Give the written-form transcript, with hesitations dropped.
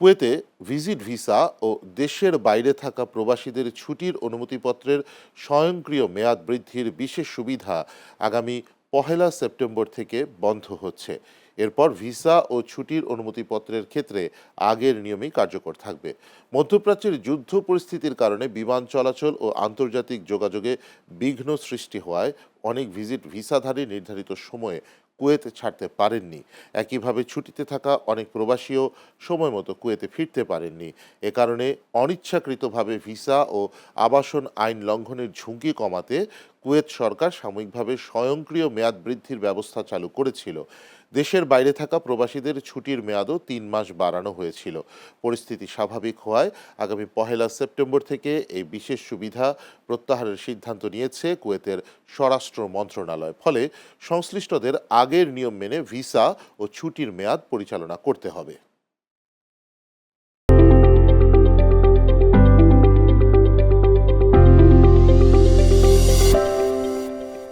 কুয়েতে visit visa ও দেশের বাইরে থাকা প্রবাসীদের ছুটির অনুমতিপত্রের স্বয়ংক্রিয় মেয়াদ বৃদ্ধির বিশেষ সুবিধা আগামী 1 সেপ্টেম্বর থেকে বন্ধ হচ্ছে। এরপর ভিসা ও ছুটির অনুমতিপত্রের ক্ষেত্রে আগের নিয়মেই কার্যকর থাকবে। মধ্যপ্রাচ্যের যুদ্ধ পরিস্থিতির কারণে বিমান চলাচল ও আন্তর্জাতিক যোগাযোগে বিঘ্ন সৃষ্টি হওয়ায় অনেক ভিজিট ভিসাধারী নির্ধারিত সময়ে কুয়েত ছাড়তে পারেননি। একইভাবে ছুটিতে থাকা অনেক প্রবাসীও সময় মতো কুয়েতে ফিরতে পারেননি। এ কারণে অনিচ্ছাকৃতভাবে ভিসা ও আবাসন আইন লঙ্ঘনের ঝুঁকি কমাতে কুয়েত সরকার সাময়িকভাবে স্বয়ংক্রিয় মেয়াদ বৃদ্ধির ব্যবস্থা চালু করেছিল। দেশের বাইরে থাকা প্রবাসীদের ছুটির মেয়াদও 3 মাস বাড়ানো হয়েছিল। পরিস্থিতি স্বাভাবিক হওয়ায় আগামী 1 সেপ্টেম্বর থেকে এই বিশেষ সুবিধা প্রত্যাহারের সিদ্ধান্ত নিয়েছে কুয়েতের স্বরাষ্ট্র মন্ত্রণালয়। ফলে সংশ্লিষ্টদের আগের নিয়ম মেনে ভিসা ও ছুটির মেয়াদ পরিচালনা করতে হবে।